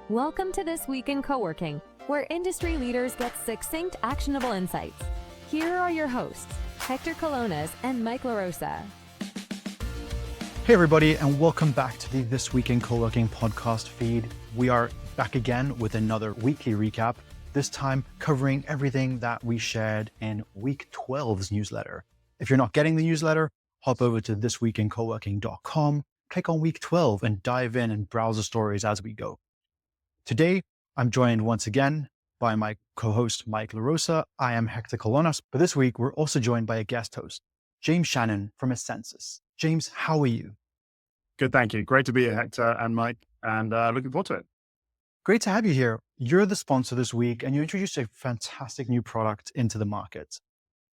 Welcome to This Week in Coworking, where industry leaders get succinct, actionable insights. Here are your hosts, Hector Colonas and Mike LaRosa. Hey everybody, and welcome back to the This Week in Coworking podcast feed. We are back again with another weekly recap, this time covering everything that we shared in week 12's newsletter. If you're not getting the newsletter, hop over to thisweekincoworking.com, click on week 12 and dive in and browse the stories as we go. Today, I'm joined once again by my co-host, Mike LaRosa. I am Hector Colonas, but this week we're also joined by a guest host, James Shannon from Ascensus. James, how are you? Good, thank you. Great to be here, Hector and Mike, and looking forward to it. Great to have you here. You're the sponsor this week, and you introduced a fantastic new product into the market.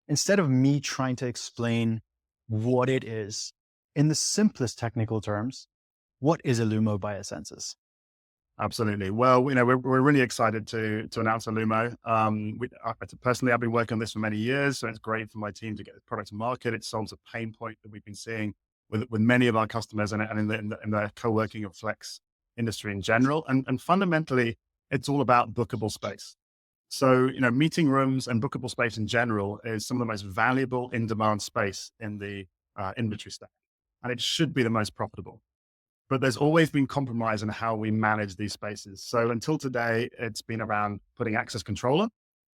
Instead of me trying to explain what it is, in the simplest technical terms, what is Luo Biosense? Absolutely. Well, we're really excited to announce Luo. Personally, I've been working on this for many years, so it's great for my team to get the product to market. It solves a pain point that we've been seeing with many of our customers and in the co-working and flex industry in general. And fundamentally, it's all about bookable space. So, meeting rooms and bookable space in general is some of the most valuable in-demand space in the inventory stack, and it should be the most profitable. But there's always been compromise in how we manage these spaces. So until today, it's been around putting access controller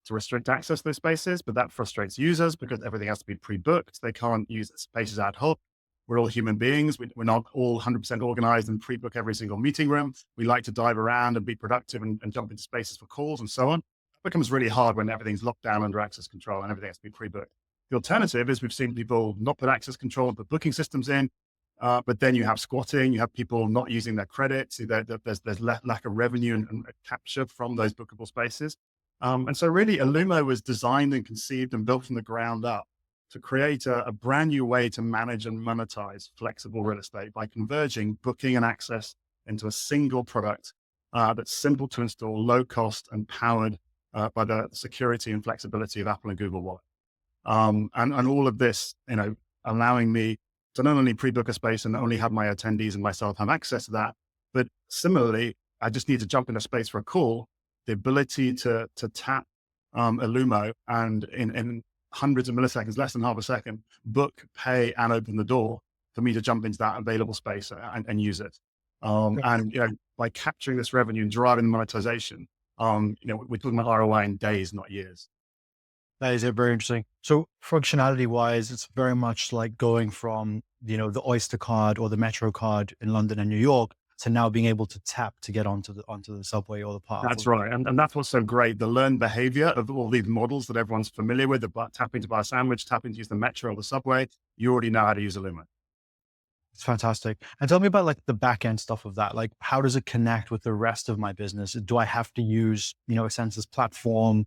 to restrict access to those spaces, but that frustrates users because everything has to be pre-booked. They can't use the spaces ad hoc. We're all human beings. We're not all 100% organized and pre-book every single meeting room. We like to dive around and be productive and jump into spaces for calls and so on. It becomes really hard when everything's locked down under access control and everything has to be pre-booked. The alternative is we've seen people not put access control and put booking systems in, but then you have squatting, you have people not using their credits, there's lack of revenue and capture from those bookable spaces. And so really Luo was designed and conceived and built from the ground up to create a brand new way to manage and monetize flexible real estate by converging booking and access into a single product that's simple to install, low cost, and powered by the security and flexibility of Apple and Google Wallet. And all of this, allowing me to not only pre-book a space and only have my attendees and myself have access to that, but similarly, I just need to jump in a space for a call, the ability to tap Luo and in hundreds of milliseconds, less than half a second, book, pay, and open the door for me to jump into that available space and use it. And by capturing this revenue and driving monetization, we're talking about ROI in days, not years. That is very interesting. So functionality wise, it's very much like going from, the Oyster card or the Metro card in London and New York to now being able to tap to get onto the subway or the park. That's right. And that's what's so great. The learned behavior of all these models that everyone's familiar with, tapping to buy a sandwich, tapping to use the Metro or the subway, you already know how to use Luo. It's fantastic. And tell me about like the back end stuff of that. Like, how does it connect with the rest of my business? Do I have to use, a Census platform?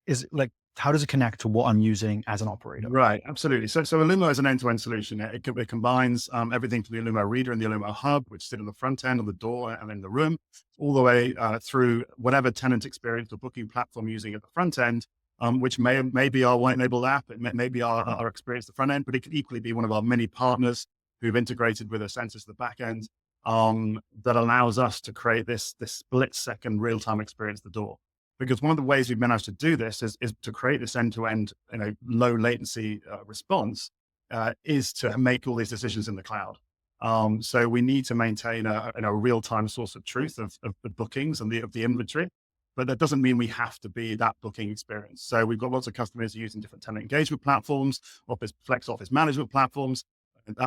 Is it like, how does it connect to what I'm using as an operator? Right, absolutely. So Luo is an end-to-end solution. It combines everything from the Luo Reader and the Luo Hub, which sit on the front end of the door and in the room, all the way through whatever tenant experience or booking platform using at the front end, which may be our white-enabled app, it may be our experience at the front end, but it could equally be one of our many partners who've integrated with Ascensus at the back end that allows us to create this split-second real-time experience at the door. Because one of the ways we've managed to do this is to create this end-to-end, low latency response is to make all these decisions in the cloud. So we need to maintain a real-time source of truth of the bookings and of the inventory, but that doesn't mean we have to be that booking experience. So we've got lots of customers using different tenant engagement platforms, flex office management platforms.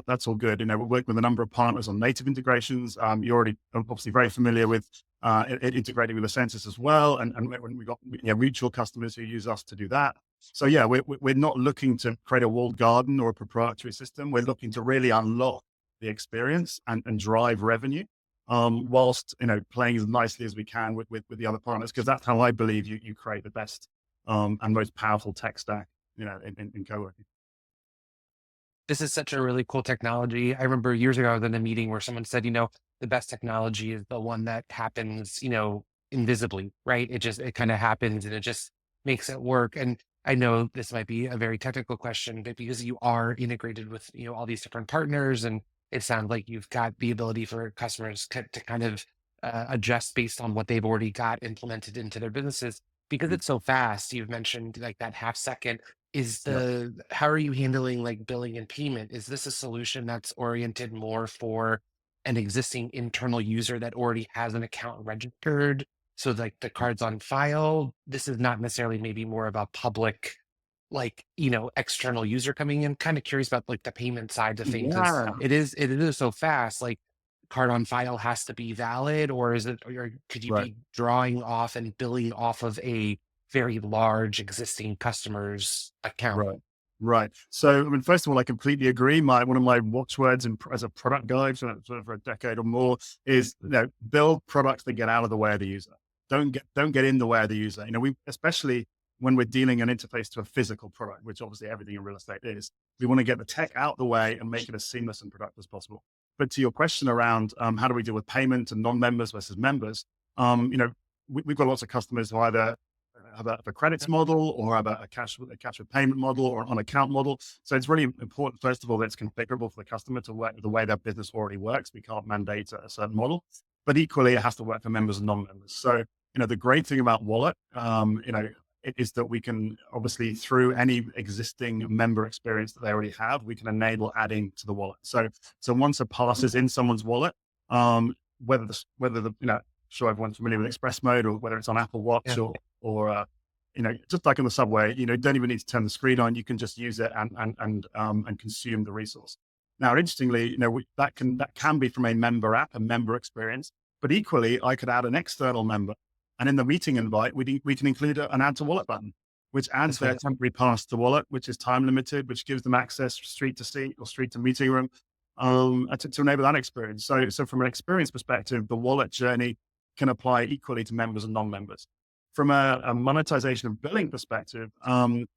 That's all good. We're working with a number of partners on native integrations. You're already obviously very familiar with integrating with Ascensus as well. And when we got mutual customers who use us to do that. So yeah, we're not looking to create a walled garden or a proprietary system. We're looking to really unlock the experience and drive revenue whilst, playing as nicely as we can with the other partners, because that's how I believe you create the best and most powerful tech stack, in co-working. This is such a really cool technology. I remember years ago I was in a meeting where someone said, the best technology is the one that happens, invisibly, right? It kind of happens and it just makes it work. And I know this might be a very technical question, but because you are integrated with, all these different partners, and it sounds like you've got the ability for customers to kind of adjust based on what they've already got implemented into their businesses because it's so fast. You've mentioned like that half second. Yep. How are you handling like billing and payment? Is this a solution that's oriented more for an existing internal user that already has an account registered? So like the cards on file, this is not necessarily maybe more of a public, like, external user coming in. Kind of curious about like the payment side of things. Is Yeah. it is so fast, like card on file has to be valid, or could you Right. be drawing off and billing off of a very large existing customer's account? Right. Right. So, I mean, first of all, I completely agree. One of my watchwords as a product guy for a decade or more is, build products that get out of the way of the user. Don't get in the way of the user. We, especially when we're dealing an interface to a physical product, which obviously everything in real estate is, we want to get the tech out the way and make it as seamless and productive as possible. But to your question around how do we deal with payment and non-members versus members, we've got lots of customers who either have a credits model or have a cash with payment model or on account model. So it's really important, first of all, that it's configurable for the customer to work the way their business already works. We can't mandate a certain model, but equally it has to work for members and non-members. So, the great thing about Wallet, it is that we can obviously through any existing member experience that they already have, we can enable adding to the wallet. So once it passes in someone's wallet, whether sure everyone's familiar with Express Mode or whether it's on Apple Watch Yeah. or just like in the subway, you don't even need to turn the screen on. You can just use it and consume the resource. Now, interestingly, that can be from a member app, a member experience, but equally, I could add an external member, and in the meeting invite, we can include an add to wallet button, which adds their temporary pass to wallet, which is time limited, which gives them access street to seat or street to meeting room, to enable that experience. So from an experience perspective, the wallet journey can apply equally to members and non-members. From a monetization and billing perspective,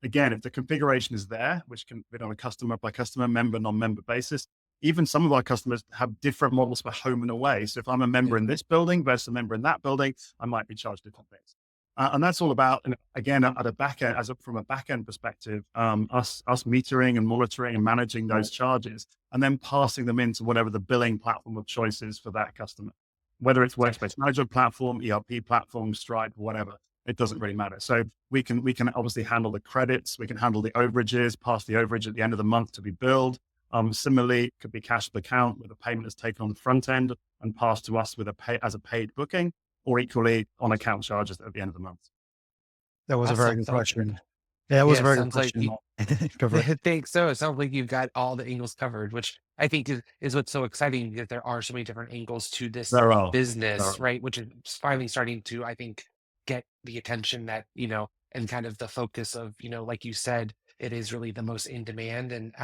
again, if the configuration is there, which can be on a customer by customer, member, non-member basis, even some of our customers have different models for home and away. So if I'm a member in this building versus a member in that building, I might be charged different things. And that's all about, again, at a back end, from a back end perspective, us metering and monitoring and managing those charges and then passing them into whatever the billing platform of choice is for that customer. Whether it's workspace management platform, ERP platform, Stripe, whatever, it doesn't really matter. So we can obviously handle the credits, we can handle the overages, pass the overage at the end of the month to be billed. Similarly, it could be cash to account where the payment is taken on the front end and passed to us with as a paid booking, or equally on account charges at the end of the month. That was a very good Sounds question. good. Yeah, it was Yeah, a it very good sounds like question. Go for it. I think so. It sounds like you've got all the angles covered, which I think is what's so exciting that there are so many different angles to this There are. business, right? Which is finally starting to, I think, get the attention that, and kind of the focus of, like you said, it is really the most in demand. And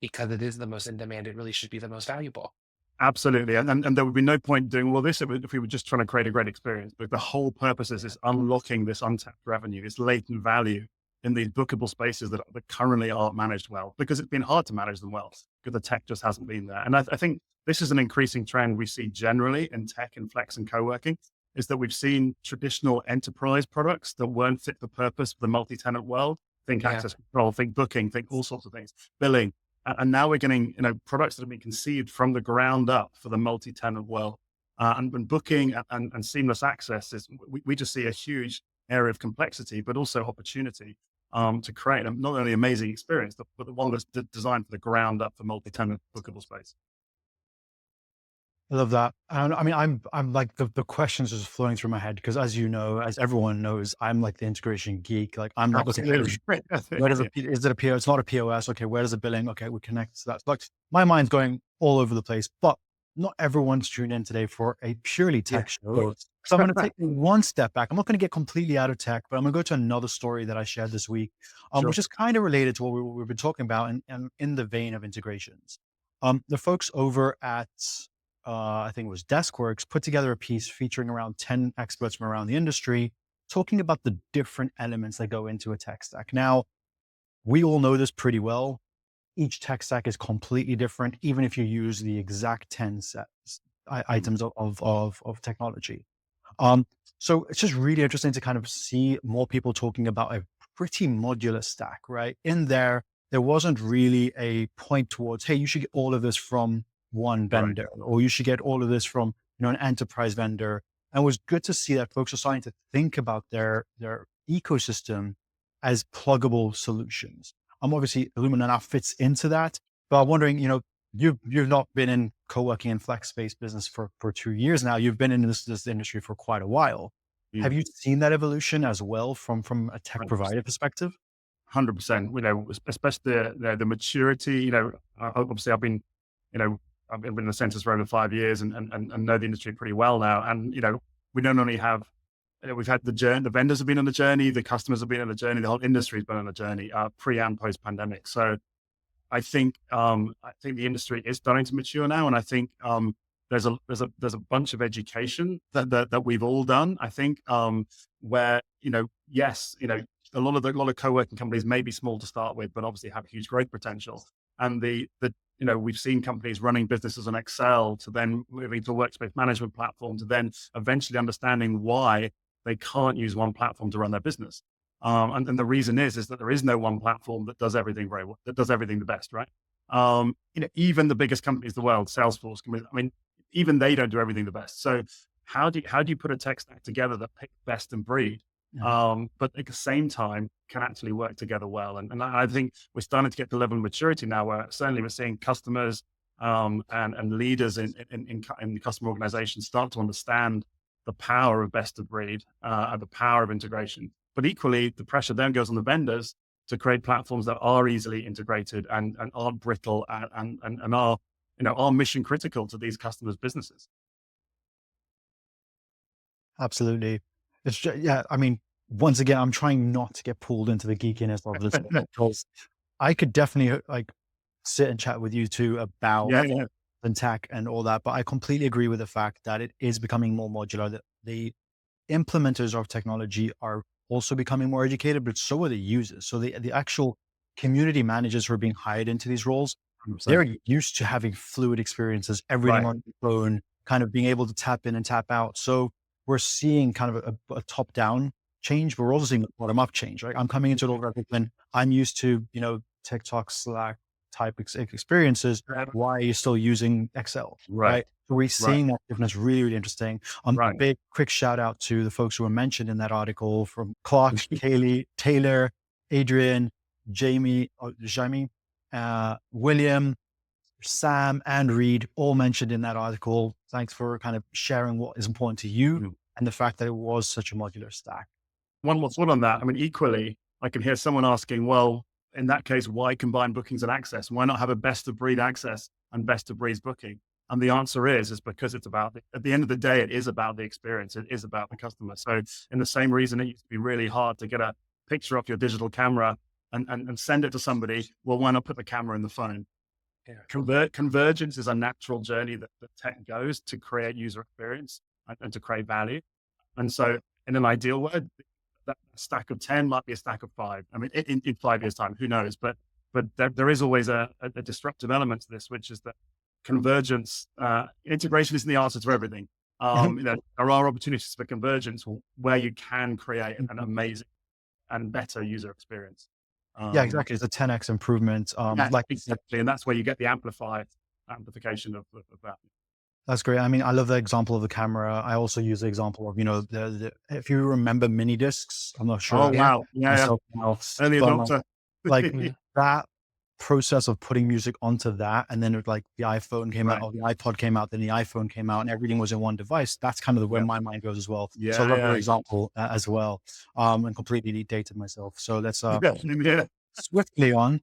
because it is the most in demand, it really should be the most valuable. Absolutely. And there would be no point doing all this if we were just trying to create a great experience. But the whole purpose is unlocking this untapped revenue, this latent value in these bookable spaces that currently aren't managed well, because it's been hard to manage them well because the tech just hasn't been there. And I think this is an increasing trend we see generally in tech and flex and co-working, is that we've seen traditional enterprise products that weren't fit for purpose for the multi-tenant world. Think Yeah. access control, think booking, think all sorts of things, billing. And now we're getting, products that have been conceived from the ground up for the multi-tenant world. And booking and seamless access we just see a huge area of complexity, but also opportunity to create not only amazing experience, but the one that's designed for the ground up for multi-tenant bookable space. I love that. And I mean, I'm like the questions just flowing through my head because, as you know, as everyone knows, I'm like the integration geek. Like I'm like, okay, Absolutely. where does is it a PO? It's not a POS. Okay, where does the billing? Okay, we connect to that. Like my mind's going all over the place, but not everyone's tuned in today for a purely tech show. So I'm going to take one step back. I'm not going to get completely out of tech, but I'm going to go to another story that I shared this week, Sure. which is kind of related to what we've been talking about and in the vein of integrations. The folks over at I think it was Deskworks, put together a piece featuring around 10 experts from around the industry, talking about the different elements that go into a tech stack. Now, we all know this pretty well. Each tech stack is completely different, even if you use the exact 10 items of technology. So it's just really interesting to kind of see more people talking about a pretty modular stack, right? In there wasn't really a point towards, hey, you should get all of this from one Right. vendor, or you should get all of this from, an enterprise vendor. And it was good to see that folks are starting to think about their ecosystem as pluggable solutions. Obviously Illumina now fits into that, but I'm wondering, you've not been in co-working and flex space business for 2 years now. You've been in this industry for quite a while. Have Mm. you seen that evolution as well from a tech 100%. provider perspective? 100%. Especially the maturity. Obviously, you know, I've been in the census for over 5 years and know the industry pretty well now. And we don't only have, we've had the journey. The vendors have been on the journey. The customers have been on the journey. The whole industry's been on the journey, pre and post pandemic. So I think the industry is starting to mature now, and I think there's a bunch of education that we've all done. I think where yes, a lot of co-working companies may be small to start with, but obviously have huge growth potential. And the we've seen companies running businesses on Excel to then moving to a workspace management platform to then eventually understanding why they can't use one platform to run their business. And the reason is that there is no one platform that does everything very well, that does everything the best, right? Even the biggest companies in the world, Salesforce, even they don't do everything the best. So how do you put a tech stack together that picks best and breed, but at the same time can actually work together well? And I think we're starting to get to the level of maturity now where certainly we're seeing customers and leaders in the customer organizations start to understand the power of best of breed and the power of integration. But equally, the pressure then goes on the vendors to create platforms that are easily integrated and aren't brittle and are mission critical to these customers' businesses. Absolutely. It's just, yeah, once again, I'm trying not to get pulled into the geekiness of this because I could definitely sit and chat with you too about Yeah, yeah, and tech and all that, but I completely agree with the fact that it is becoming more modular. That the implementers of technology are also becoming more educated, but so are the users. So the actual community managers who are being hired into these roles, 100%. they're used to having fluid experiences, everything Right, on the phone, kind of being able to tap in and tap out. So we're seeing kind of a top down change, but we're also seeing a bottom up change, right? I'm coming into an organization, I'm used to, TikTok, Slack type experiences. Why are you still using Excel? right, Right. So we're right, seeing that difference really, really interesting. right. Big quick shout out to the folks who were mentioned in that article from Clark, Kaylee, Taylor, Adrian, Jamie, William, Sam, and Reed, all mentioned in that article. Thanks for kind of sharing what is important to you Mm. and the fact that it was such a modular stack. One more thought on that. Equally, I can hear someone asking, well, in that case, why combine bookings and access? Why not have a best of breed access and best of breed booking? And the answer is because it's about, at the end of the day, it is about the experience. It is about the customer. So in the same reason, it used to be really hard to get a picture off your digital camera and send it to somebody. Well, why not put the camera in the phone? Yeah. Convergence is a natural journey that tech goes to create user experience and to create value. And so in an ideal world, that stack of 10 might be a stack of 5. In 5 years' time, who knows? But there is always a disruptive element to this, which is that convergence, integration isn't the answer to everything. There are opportunities for convergence where you can create an amazing and better user experience. Yeah, exactly. It's a 10x improvement. Yeah, Like exactly. And that's where you get the amplification of that. that's great. I love the example of the camera. I also use the example of, if you remember mini discs, I'm not Oh, sure wow. Yeah, yeah. myself now, Early but adopter. like that process of putting music onto that, and then the iPhone came out, Right. or the iPod came out, then the iPhone came out, and everything was in one device. That's kind of where Yeah. my mind goes as well. So I Yeah, love your yeah. example as well, and completely dated myself. So let's Yeah. swiftly on.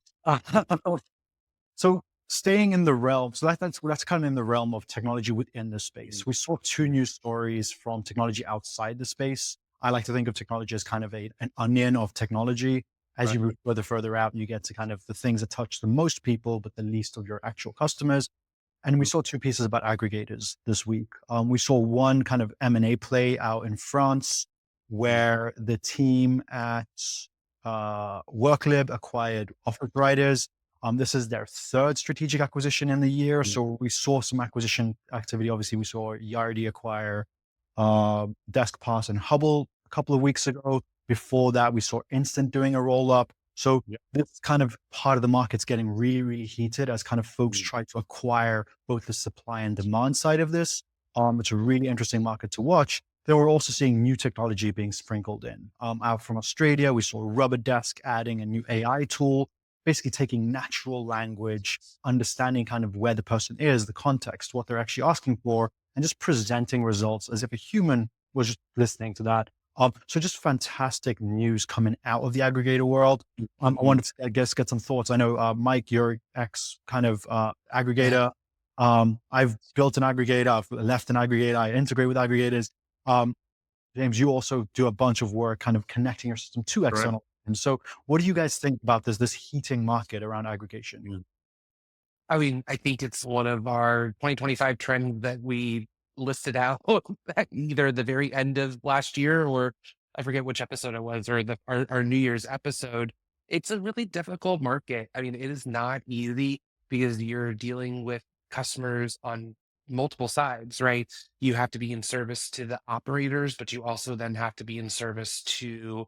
So staying in the realm, so that's kind of in the realm of technology within the space. We saw two news stories from technology outside the space. I like to think of technology as kind of an onion of technology. As you move further out, you get to kind of the things that touch the most people, but the least of your actual customers. And we saw two pieces about aggregators this week. We saw one kind of M&A play out in France, where the team at Worklib acquired Offitels. This is their third strategic acquisition in the year. So we saw some acquisition activity. Obviously, we saw Yardi acquire DeskPass and Hubble a couple of weeks ago. Before that, we saw Instant doing a roll up. So Yeah. this kind of part of the market's getting really, really heated as kind of folks try to acquire both the supply and demand side of this. It's a really interesting market to watch. Then we're also seeing new technology being sprinkled in. Out from Australia, we saw Rubberdesk adding a new AI tool, basically taking natural language, understanding kind of where the person is, the context, what they're actually asking for, and just presenting results as if a human was just listening to that. So just fantastic news coming out of the aggregator world. I wanted to, I guess, get some thoughts. I know, Mike, you're ex kind of aggregator. I've built an aggregator, I've left an aggregator, I integrate with aggregators. Um, James, you also do a bunch of work kind of connecting your system to Correct. external. And so what do you guys think about this heating market around aggregation? Yeah. I mean, I think it's one of our 2025 trends that we listed out at either the very end of last year, or I forget which episode it was, or our New Year's episode. It's a really difficult market. I mean, it is not easy because you're dealing with customers on multiple sides, right? You have to be in service to the operators, but you also then have to be in service to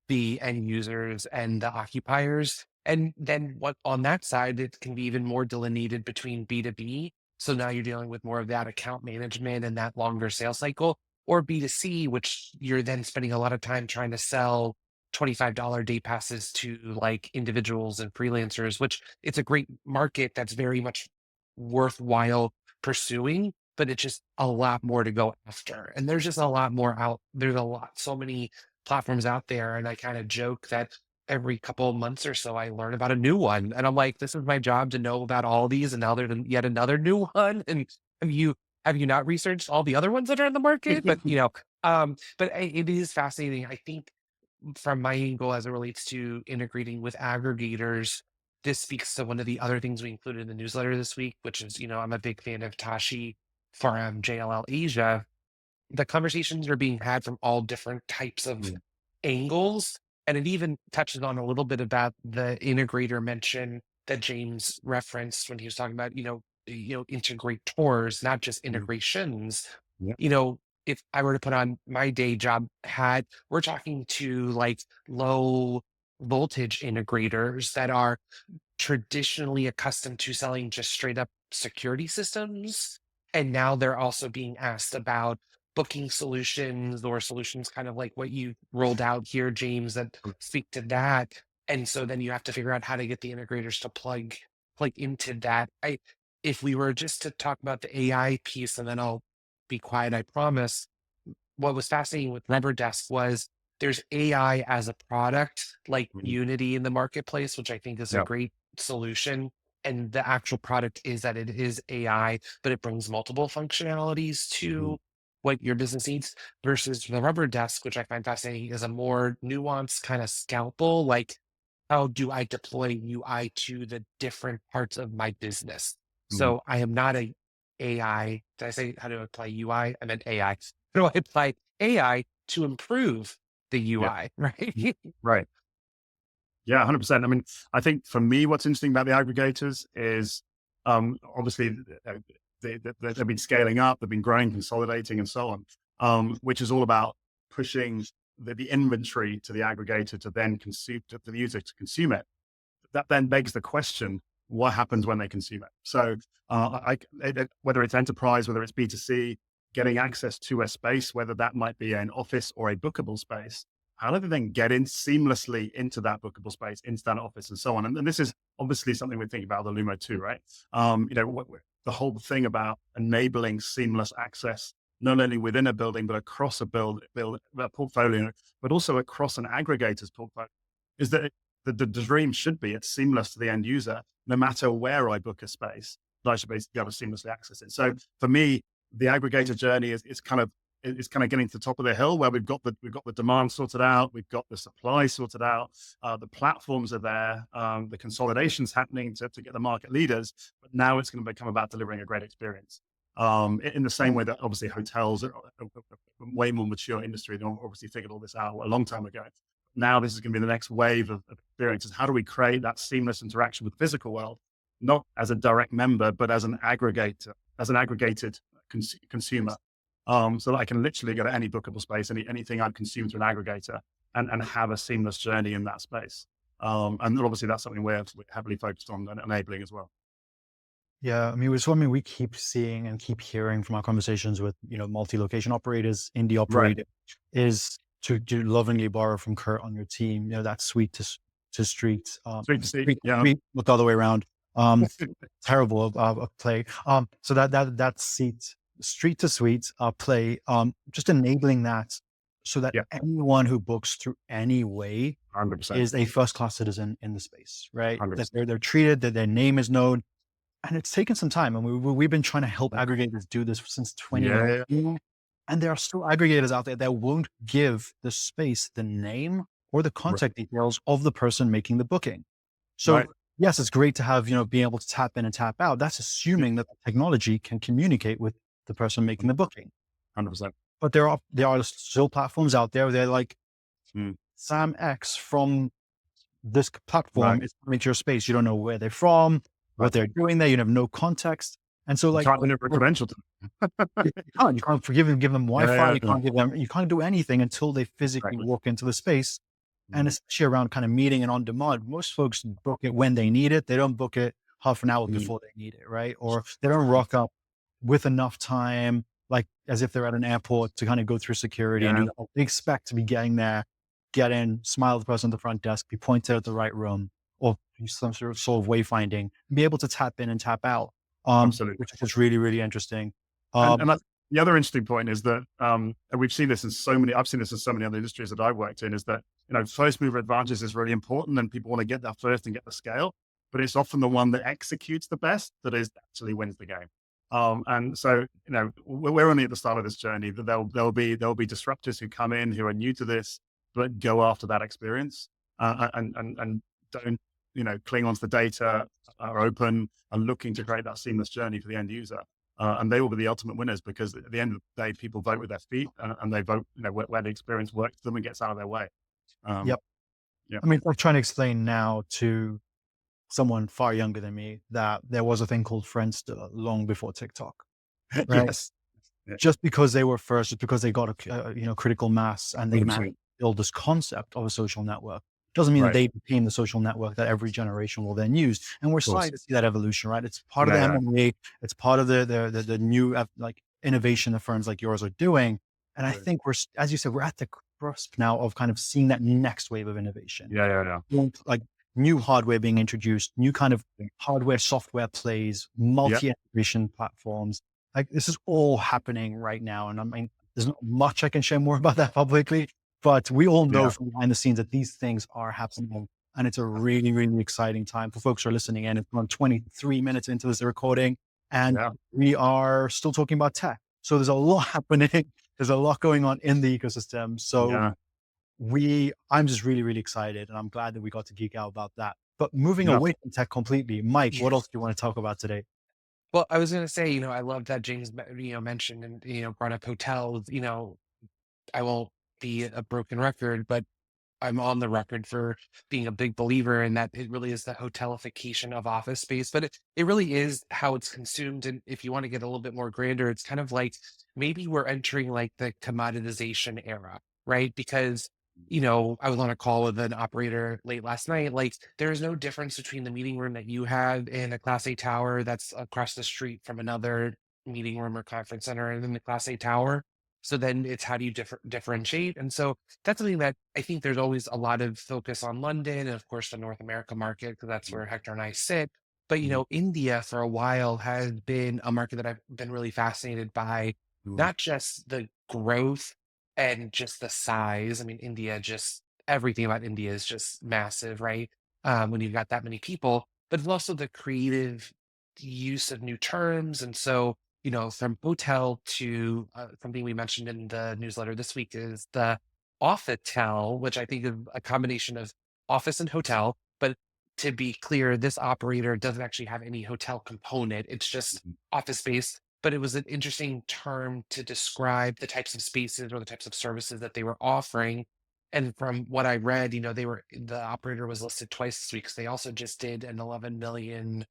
the end users and the occupiers. And then what on that side, it can be even more delineated between B2B. So now you're dealing with more of that account management and that longer sales cycle, or B2C, which you're then spending a lot of time trying to sell $25 day passes to like individuals and freelancers, which it's a great market that's very much worthwhile pursuing, but it's just a lot more to go after. And there's just a lot more out. There's so many platforms out there. And I kind of joke that every couple of months or so, I learn about a new one. And I'm like, this is my job to know about all these. And now there's yet another new one. And have you not researched all the other ones that are in the market? But it is fascinating. I think from my angle as it relates to integrating with aggregators, this speaks to one of the other things we included in the newsletter this week, which is, I'm a big fan of Tashi from JLL Asia. The conversations are being had from all different types of angles. And it even touches on a little bit about the integrator mention that James referenced when he was talking about, integrators, not just integrations. Yeah. You know, if I were to put on my day job hat, we're talking to like low voltage integrators that are traditionally accustomed to selling just straight up security systems. And now they're also being asked about booking solutions or solutions kind of like what you rolled out here, James, that speak to that. And so then you have to figure out how to get the integrators to plug into that. If we were just to talk about the AI piece, and then I'll be quiet, I promise. What was fascinating with Rubberdesk was there's AI as a product, like Unity in the marketplace, which I think is a Yeah. great solution. And the actual product is that it is AI, but it brings multiple functionalities to what your business needs, versus the Rubberdesk, which I find fascinating, is a more nuanced kind of scalpel. Like, how do I deploy UI to the different parts of my business? So I am not a AI. Did I say how to apply UI? I meant AI. How do I apply AI to improve the Yeah. UI? Right. Right. Yeah, 100%. I mean, I think for me, what's interesting about the aggregators is obviously they've been scaling up, they've been growing, consolidating, and so on, which is all about pushing the inventory to the aggregator to then consume, to the user to consume it. That then begs the question, what happens when they consume it? So whether it's enterprise, whether it's B2C, getting access to a space, whether that might be an office or a bookable space, how do they then get in seamlessly into that bookable space, into that office, and so on? And this is obviously something we think about the Lumo too, right? The whole thing about enabling seamless access, not only within a building, but across a portfolio, but also across an aggregator's portfolio, is that the dream should be it's seamless to the end user, no matter where I book a space, that I should basically be able to seamlessly access it. So for me, the aggregator journey is kind of getting to the top of the hill, where we've got the demand sorted out, we've got the supply sorted out, the platforms are there, the consolidation's happening to get the market leaders, but now it's going to become about delivering a great experience. In the same way that obviously hotels are a way more mature industry, they obviously figured all this out a long time ago. Now this is going to be the next wave of experiences. How do we create that seamless interaction with the physical world, not as a direct member, but as an aggregator, as an aggregated consumer? So that I can literally go to any bookable space, anything I've consumed through an aggregator, and have a seamless journey in that space. And then obviously that's something we're heavily focused on and enabling as well. Yeah, I mean, it's something we keep seeing and keep hearing from our conversations with, multi-location operators, indie Right. operators, is to lovingly borrow from Kurt on your team, that suite to street, Street to seat. street to Yeah. street, look the other way around. Um, Terrible play. So that seat, street to suite play, just enabling that so that Yeah. anyone who books through any way 100%. is a first class citizen in the space, right? That 100%. they're treated, that their name is known, and it's taken some time, and we've been trying to help aggregators do this since Yeah. 2019, and there are still aggregators out there that won't give the space the name or the Right. contact details of the person making the booking. So Right. yes, it's great to have, being able to tap in and tap out. That's assuming that the technology can communicate with the person making the booking. 100%. But there are still platforms out there. They're like, Mm. Sam X from this Right. platform is coming to your space. You don't know where they're from, what Right. they're doing there. You have no context. And so You like, can't deliver a credential to you can't give them Wi-Fi. Yeah. You can't you can't do anything until they physically Exactly. walk into the space. And Mhm. especially around kind of meeting and on demand, most folks book it when they need it. They don't book it half an hour Mm. before they need it, right? Or they don't rock up with enough time, like as if they're at an airport to kind of go through security and Yeah. do that. They expect to be getting there, get in, smile at the person at the front desk, be pointed at the right room, or use some sort of wayfinding, be able to tap in and tap out, Absolutely. which is really, really interesting. And Um, that's the other interesting point is that, and we've seen this in so many, I've seen this in so many other industries that I've worked in, is that, first mover advantage is really important and people want to get that first and get the scale, but it's often the one that executes the best that is actually wins the game. And so, we're only at the start of this journey, that there'll be disruptors who come in who are new to this, but go after that experience, and don't, cling onto the data, are open and looking to create that seamless journey for the end user. And they will be the ultimate winners because at the end of the day, people vote with their feet, and they vote, where the experience works for them and gets out of their way. Um, yep. yeah, I mean, I'm trying to explain now to someone far younger than me that there was a thing called Friendster long before TikTok, right? yes, yeah, Just because they were first, just because they got critical mass and they managed 100%. to build this concept of a social network, doesn't mean that Right, they became the social network that every generation will then use. And we're of course. starting to see that evolution, right? It's part of Yeah, the yeah, MMA. It's part of the new like innovation that firms like yours are doing. And I right. think as you said, we're at the cusp now of kind of seeing that next wave of innovation, Yeah, yeah, yeah. like new hardware being introduced, new kind of Yeah, hardware software plays, yeah, multi-integration platforms. Like this is all happening right now. And I mean, there's not much I can share more about that publicly, but we all know yeah, from behind the scenes that these things are happening. And it's a really, really exciting time for folks who are listening in. It's around 23 minutes into this recording, and yeah, we are still talking about tech. So there's a lot happening. There's a lot going on in the ecosystem. So yeah, I'm just really, really excited, and I'm glad that we got to geek out about that. But moving yeah. away from tech completely, Mike, Yeah. what else do you want to talk about today? Well, I was going to say, I love that James, mentioned and, brought up hotels. I won't be a broken record, but I'm on the record for being a big believer in that it really is the hotelification of office space, but it really is how it's consumed. And if you want to get a little bit more grander, it's kind of like maybe we're entering like the commoditization era, right? Because, I was on a call with an operator late last night. Like, there is no difference between the meeting room that you have in a Class A tower that's across the street from another meeting room or conference center and then the Class A tower. So then it's how do you differentiate? And so that's something that I think there's always a lot of focus on London and of course the North America market, because that's where Hector and I sit. But Mhm. India for a while has been a market that I've been really fascinated by, Mhm. not just the growth and just the size. I mean, India, just everything about India is just massive, right? When you've got that many people, but it's also the creative use of new terms. And so, from hotel to something we mentioned in the newsletter this week is the Offitel, which I think is a combination of office and hotel. But to be clear, this operator doesn't actually have any hotel component. It's just Mhm. office space. But it was an interesting term to describe the types of spaces or the types of services that they were offering. And from what I read, the operator was listed twice this week because they also just did an $11 million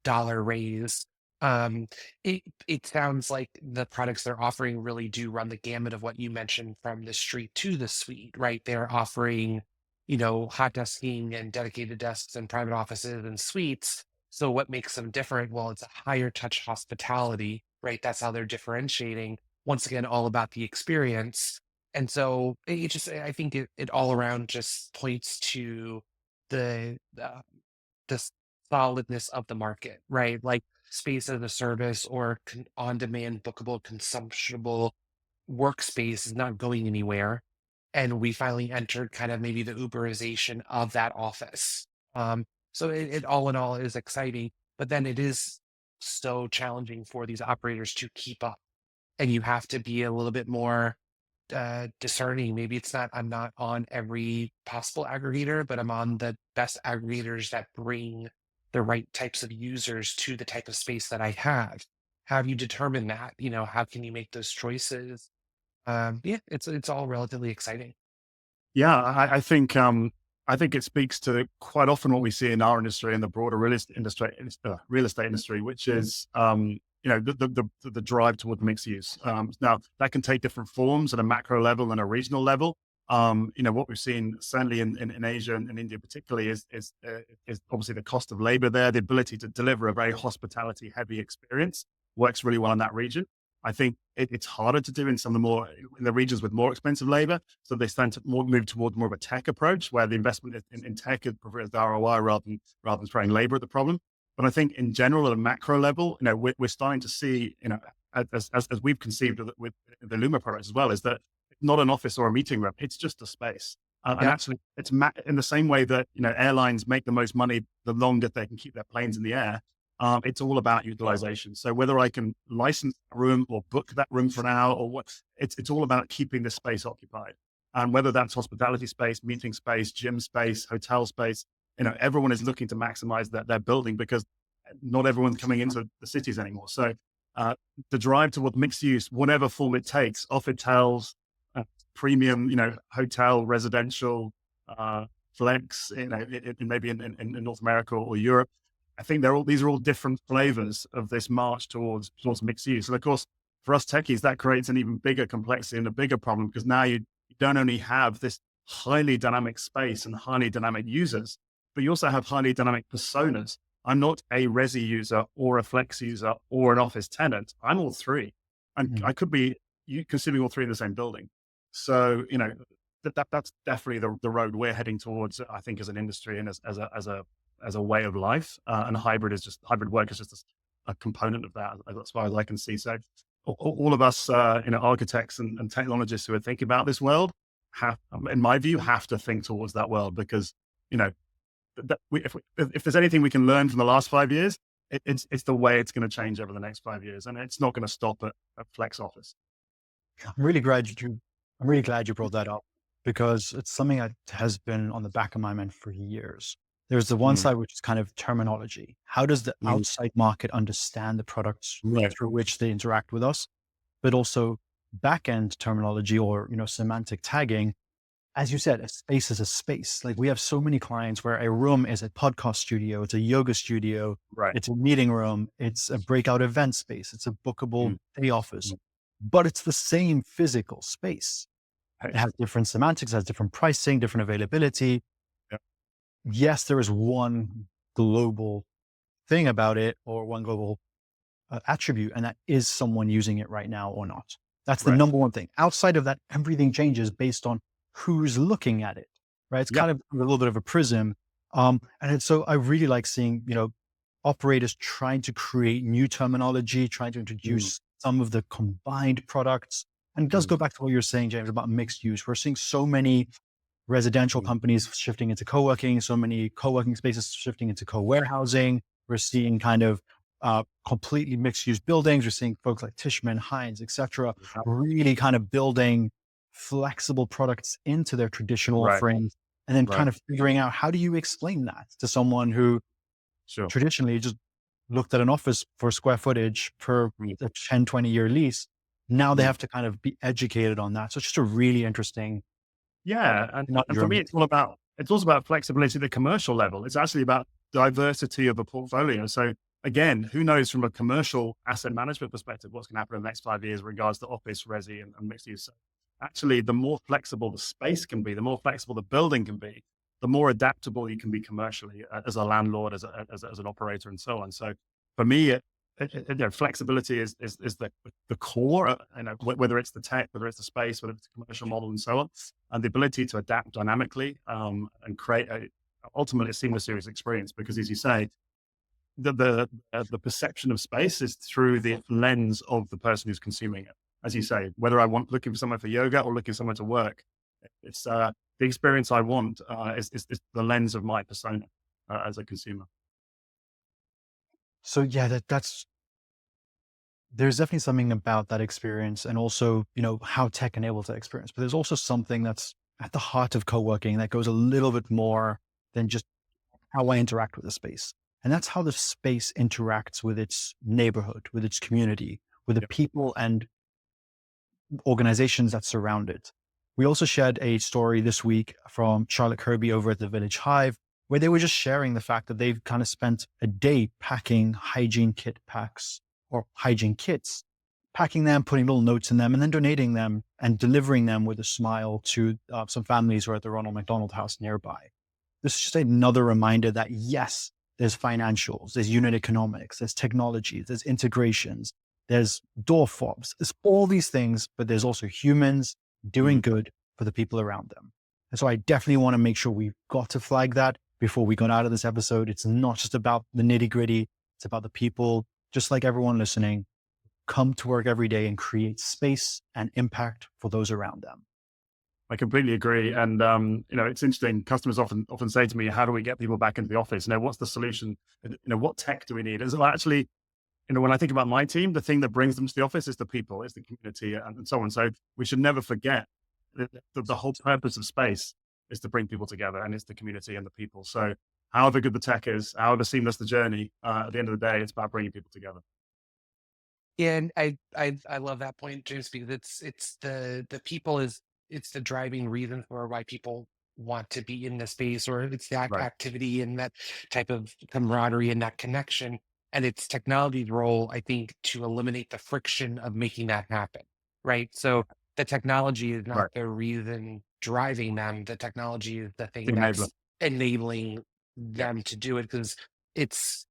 raise. Um, it sounds like the products they're offering really do run the gamut of what you mentioned from the street to the suite, right? They're offering, hot desking and dedicated desks and private offices and suites. So what makes them different? Well, it's a higher touch hospitality, right? That's how they're differentiating. Once again, all about the experience. And so it just, I think it all around just points to the solidness of the market, right? Like space as a service or on-demand bookable, consumptible workspace is not going anywhere. And we finally entered kind of maybe the Uberization of that office. So it all in all is exciting, but then it is so challenging for these operators to keep up. And you have to be a little bit more discerning. Maybe it's not, I'm not on every possible aggregator, but I'm on the best aggregators that bring the right types of users to the type of space that I have. Have you determined that? How can you make those choices? Yeah, it's all relatively exciting. Yeah, I think it speaks to quite often what we see in our industry and the broader real estate industry, which is the drive toward mixed use. Now that can take different forms at a macro level and a regional level. What we've seen certainly in Asia and in India particularly is obviously the cost of labor there, the ability to deliver a very hospitality heavy experience works really well in that region. I think it's harder to do in some of the regions with more expensive labor. So they tend to move towards more of a tech approach where the investment in tech prefers the ROI rather than throwing labor at the problem. But I think in general, at a macro level, we're starting to see, as we've conceived with the Luma products as well, is that it's not an office or a meeting room. It's just a space. And Yeah, actually, it's in the same way that, airlines make the most money the longer they can keep their planes in the air. It's all about utilization. So whether I can license a room or book that room for an hour or what, it's all about keeping the space occupied. And whether that's hospitality space, meeting space, gym space, hotel space, everyone is looking to maximize their building because not everyone's coming into the cities anymore. So the drive toward mixed use, whatever form it takes, Offitels, premium, hotel, residential, flex, maybe in North America or Europe. I think these are all different flavors of this march towards mixed use. And of course, for us techies, that creates an even bigger complexity and a bigger problem because now you don't only have this highly dynamic space and highly dynamic users, but you also have highly dynamic personas. I'm not a resi user or a flex user or an office tenant. I'm all three. And I could be considering all three in the same building. So, that's definitely the road we're heading towards, I think, as an industry and as a way of life. And hybrid work is just a component of that, as far as I can see. So all of us, architects and technologists who are thinking about this world in my view, have to think towards that world because, if there's anything we can learn from the last 5 years, it's the way it's going to change over the next 5 years. And it's not going to stop at flex office. I'm really glad you brought that up because it's something that has been on the back of my mind for years. There's the one side, which is kind of terminology. How does the outside market understand the products through which they interact with us? But also back-end terminology or, semantic tagging. As you said, a space is a space. Like we have so many clients where a room is a podcast studio, it's a yoga studio, it's a meeting room, it's a breakout event space, it's a bookable day office, but it's the same physical space. It has different semantics, has different pricing, different availability. Yes, there is one global thing about it or one global attribute, and that is someone using it right now or not. That's the number one thing. Outside of that, everything changes based on who's looking at it, right? It's kind of a little bit of a prism. So I really like seeing, operators trying to create new terminology, trying to introduce some of the combined products. And it does go back to what you were saying, James, about mixed use. We're seeing so many residential companies shifting into co-working, so many co-working spaces shifting into co-warehousing. We're seeing kind of completely mixed use buildings. We're seeing folks like Tishman, Hines, etc., really kind of building flexible products into their traditional offerings, and then kind of figuring out how do you explain that to someone who traditionally just looked at an office for square footage per a 10, 20-year lease. Now they have to kind of be educated on that. So it's just a really interesting. Yeah. And for me, it's also about flexibility at the commercial level. It's actually about diversity of a portfolio. So again, who knows from a commercial asset management perspective, what's going to happen in the next 5 years in regards to office, resi and mixed use. So actually, the more flexible the space can be, the more flexible the building can be, the more adaptable you can be commercially as a landlord, as an operator, and so on. So for me, flexibility is the core. Whether it's the tech, whether it's the space, whether it's the commercial model, and so on, and the ability to adapt dynamically and create ultimately a seamless series experience. Because, as you say, the perception of space is through the lens of the person who's consuming it. As you say, whether looking for somewhere for yoga or looking somewhere to work, it's the experience I want is the lens of my persona as a consumer. So yeah, there's definitely something about that experience, and also, how tech enables that experience. But there's also something that's at the heart of co-working that goes a little bit more than just how I interact with the space. And that's how the space interacts with its neighborhood, with its community, with the people and organizations that surround it. We also shared a story this week from Charlotte Kirby over at the Village Hive, where they were just sharing the fact that they've kind of spent a day packing hygiene kit packs or hygiene kits, packing them, putting little notes in them, and then donating them and delivering them with a smile to some families who are at the Ronald McDonald House nearby. This is just another reminder that yes, there's financials, there's unit economics, there's technology, there's integrations, there's door fobs, there's all these things, but there's also humans doing good for the people around them. And so I definitely want to make sure we've got to flag that before we got out of this episode. It's not just about the nitty gritty. It's about the people, just like everyone listening, come to work every day and create space and impact for those around them. I completely agree. And, it's interesting. Customers often say to me, how do we get people back into the office? What's the solution? What tech do we need? Is it actually, when I think about my team, the thing that brings them to the office is the people, is the community, and so on. So we should never forget that the whole purpose of space is to bring people together, and it's the community and the people. So however good the tech is, however seamless the journey, at the end of the day, it's about bringing people together. Yeah, and I love that point, James, because it's the people it's the driving reason for why people want to be in the space, or it's that Right. activity and that type of camaraderie and that connection. And it's technology's role, I think, to eliminate the friction of making that happen. Right. So the technology is not Right. the reason driving them. The technology is the The thing enabler. that's enabling them to do it, because it's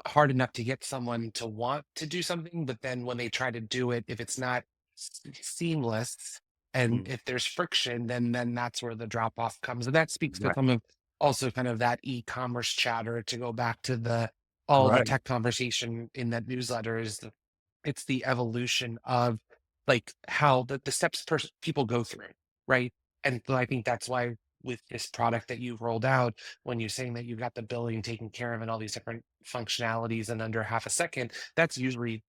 hard enough to get someone to want to do something, but then when they try to do it, if it's not seamless and if there's friction, then that's where the drop off comes. And that speaks to Right. some of also kind of that e-commerce chatter, to go back to all the Right. tech conversation in that newsletter. It's the evolution of like how the steps people go through, right? And so I think that's why with this product that you've rolled out, when you're saying that you've got the billing taken care of and all these different functionalities in under half a second, that's usually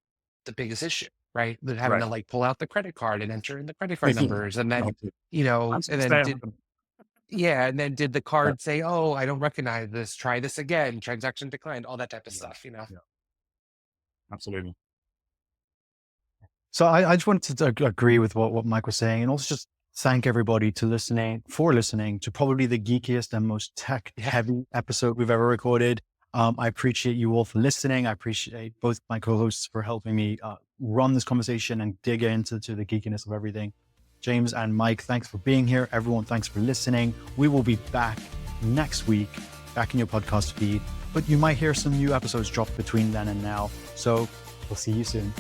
the biggest issue, right? That having Right. to like pull out the credit card and enter in the credit card numbers, and then I'm and then did the card say, "Oh, I don't recognize this. Try this again. Transaction declined." All that type of stuff. Yeah. Absolutely. So I just wanted to agree with what Mike was saying, and also just thank everybody for listening to probably the geekiest and most tech heavy episode we've ever recorded. I appreciate you all for listening. I appreciate both my co-hosts for helping me run this conversation and dig into the geekiness of everything. James and Mike, thanks for being here. Everyone, thanks for listening. We will be back next week, back in your podcast feed, but you might hear some new episodes drop between then and now. So we'll see you soon.